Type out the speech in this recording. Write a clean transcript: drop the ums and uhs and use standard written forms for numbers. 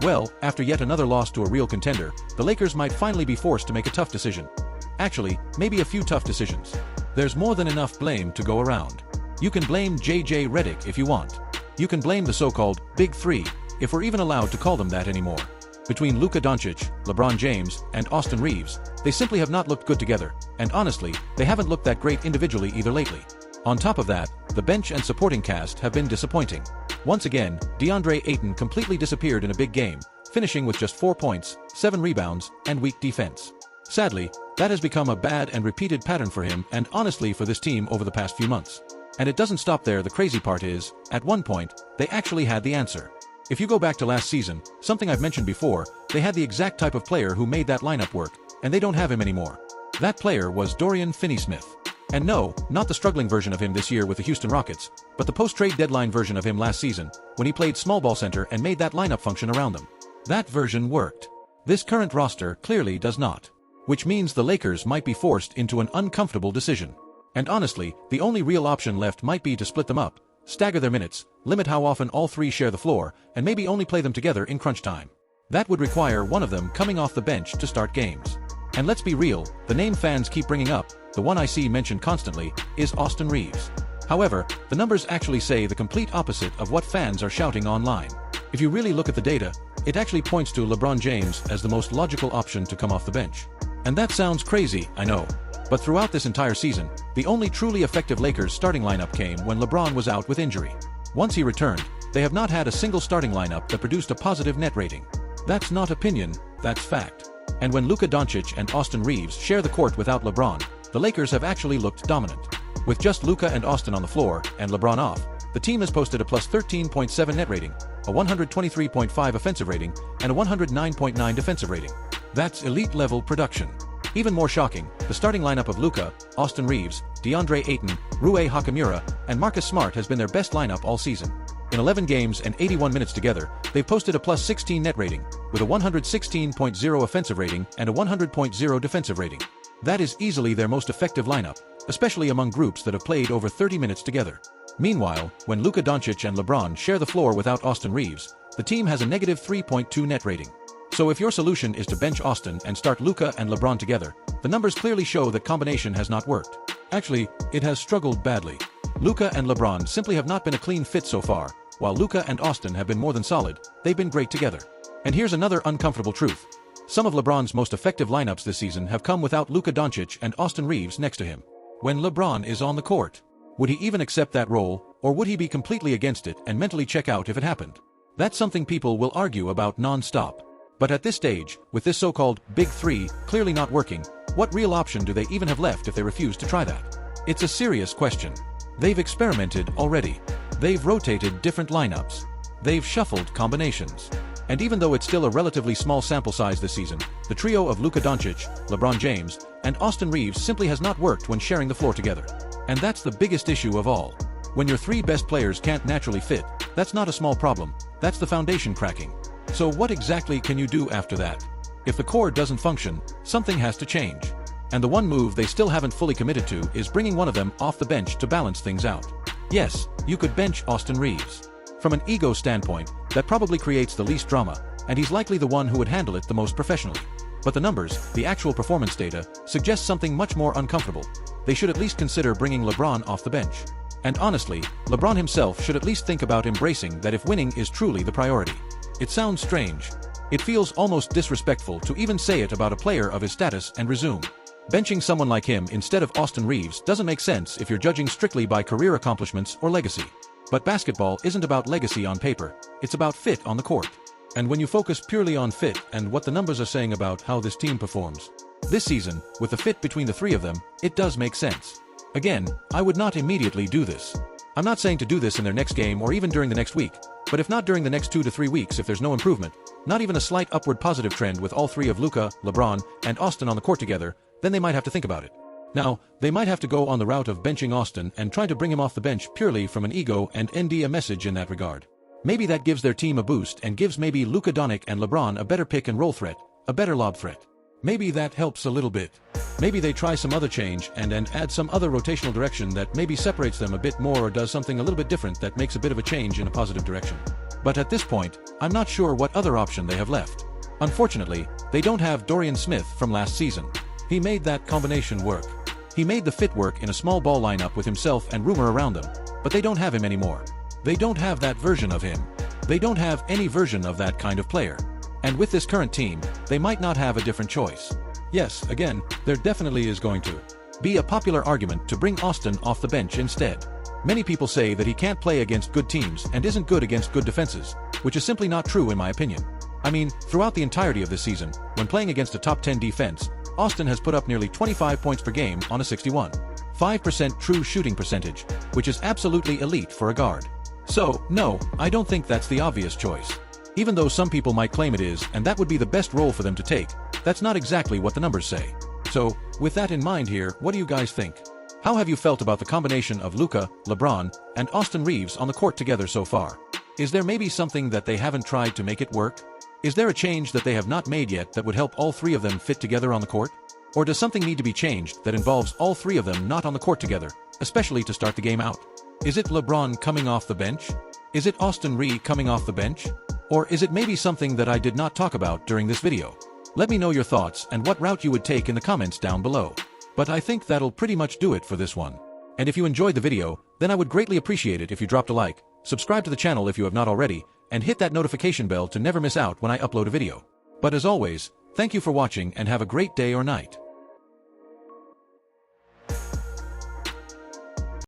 Well, after yet another loss to a real contender, the Lakers might finally be forced to make a tough decision. Actually, maybe a few tough decisions. There's more than enough blame to go around. You can blame JJ Redick if you want. You can blame the so-called Big Three, if we're even allowed to call them that anymore. Between Luka Doncic, LeBron James, and Austin Reaves, they simply have not looked good together, and honestly, they haven't looked that great individually either lately. On top of that, the bench and supporting cast have been disappointing. Once again, DeAndre Ayton completely disappeared in a big game, finishing with just 4 points, 7 rebounds, and weak defense. Sadly, that has become a bad and repeated pattern for him and honestly for this team over the past few months. And it doesn't stop there. The crazy part is, at one point, they actually had the answer. If you go back to last season, something I've mentioned before, they had the exact type of player who made that lineup work, and they don't have him anymore. That player was Dorian Finney-Smith. And no, not the struggling version of him this year with the Houston Rockets, but the post-trade deadline version of him last season, when he played small ball center and made that lineup function around them. That version worked. This current roster clearly does not. Which means the Lakers might be forced into an uncomfortable decision. And honestly, the only real option left might be to split them up, stagger their minutes, limit how often all three share the floor, and maybe only play them together in crunch time. That would require one of them coming off the bench to start games. And let's be real, the name fans keep bringing up, the one I see mentioned constantly, is Austin Reaves. However, the numbers actually say the complete opposite of what fans are shouting online. If you really look at the data, it actually points to LeBron James as the most logical option to come off the bench. And that sounds crazy, I know. But throughout this entire season, the only truly effective Lakers starting lineup came when LeBron was out with injury. Once he returned, they have not had a single starting lineup that produced a positive net rating. That's not opinion, that's fact. And when Luka Doncic and Austin Reaves share the court without LeBron, the Lakers have actually looked dominant. With just Luka and Austin on the floor, and LeBron off, the team has posted a plus 13.7 net rating, a 123.5 offensive rating, and a 109.9 defensive rating. That's elite-level production. Even more shocking, the starting lineup of Luka, Austin Reaves, DeAndre Ayton, Rui Hachimura, and Marcus Smart has been their best lineup all season. In 11 games and 81 minutes together, they've posted a plus 16 net rating, with a 116.0 offensive rating and a 100.0 defensive rating. That is easily their most effective lineup, especially among groups that have played over 30 minutes together. Meanwhile, when Luka Doncic and LeBron share the floor without Austin Reaves, the team has a negative 3.2 net rating. So if your solution is to bench Austin and start Luka and LeBron together, the numbers clearly show that combination has not worked. Actually, it has struggled badly. Luka and LeBron simply have not been a clean fit so far, while Luka and Austin have been more than solid, they've been great together. And here's another uncomfortable truth. Some of LeBron's most effective lineups this season have come without Luka Doncic and Austin Reaves next to him. When LeBron is on the court, would he even accept that role, or would he be completely against it and mentally check out if it happened? That's something people will argue about non-stop. But at this stage, with this so-called Big Three clearly not working, what real option do they even have left if they refuse to try that? It's a serious question. They've experimented already. They've rotated different lineups. They've shuffled combinations. And even though it's still a relatively small sample size this season, the trio of Luka Doncic, LeBron James, and Austin Reaves simply has not worked when sharing the floor together. And that's the biggest issue of all. When your three best players can't naturally fit, that's not a small problem, that's the foundation cracking. So what exactly can you do after that? If the core doesn't function, something has to change. And the one move they still haven't fully committed to is bringing one of them off the bench to balance things out. Yes, you could bench Austin Reaves. From an ego standpoint, that probably creates the least drama, and he's likely the one who would handle it the most professionally. But the numbers, the actual performance data, suggest something much more uncomfortable. They should at least consider bringing LeBron off the bench. And honestly, LeBron himself should at least think about embracing that if winning is truly the priority. It sounds strange. It feels almost disrespectful to even say it about a player of his status and resume. Benching someone like him instead of Austin Reaves doesn't make sense if you're judging strictly by career accomplishments or legacy. But basketball isn't about legacy on paper, it's about fit on the court. And when you focus purely on fit and what the numbers are saying about how this team performs, this season, with the fit between the three of them, it does make sense. Again, I would not immediately do this. I'm not saying to do this in their next game or even during the next week, but if not during the next 2 to 3 weeks if there's no improvement, not even a slight upward positive trend with all three of Luka, LeBron, and Austin on the court together, then they might have to think about it. Now, they might have to go on the route of benching Austin and try to bring him off the bench purely from an ego and ND a message in that regard. Maybe that gives their team a boost and gives maybe Luka Doncic and LeBron a better pick and roll threat, a better lob threat. Maybe that helps a little bit. Maybe they try some other change and add some other rotational direction that maybe separates them a bit more or does something a little bit different that makes a bit of a change in a positive direction. But at this point, I'm not sure what other option they have left. Unfortunately, they don't have Dorian Smith from last season. He made that combination work. He made the fit work in a small ball lineup with himself and Rumor around them, but they don't have him anymore. They don't have that version of him. They don't have any version of that kind of player. And with this current team, they might not have a different choice. Yes, again, there definitely is going to be a popular argument to bring Austin off the bench instead. Many people say that he can't play against good teams and isn't good against good defenses, which is simply not true in my opinion. I mean, throughout the entirety of this season, when playing against a top 10 defense, Austin has put up nearly 25 points per game on a 61.5% true shooting percentage, which is absolutely elite for a guard. So, no, I don't think that's the obvious choice. Even though some people might claim it is, and that would be the best role for them to take, that's not exactly what the numbers say. So, with that in mind here, what do you guys think? How have you felt about the combination of Luka, LeBron, and Austin Reaves on the court together so far? Is there maybe something that they haven't tried to make it work? Is there a change that they have not made yet that would help all three of them fit together on the court? Or does something need to be changed that involves all three of them not on the court together, especially to start the game out? Is it LeBron coming off the bench? Is it Austin Reaves coming off the bench? Or is it maybe something that I did not talk about during this video? Let me know your thoughts and what route you would take in the comments down below. But I think that'll pretty much do it for this one. And if you enjoyed the video, then I would greatly appreciate it if you dropped a like, subscribe to the channel if you have not already, and hit that notification bell to never miss out when I upload a video. But as always, thank you for watching and have a great day or night.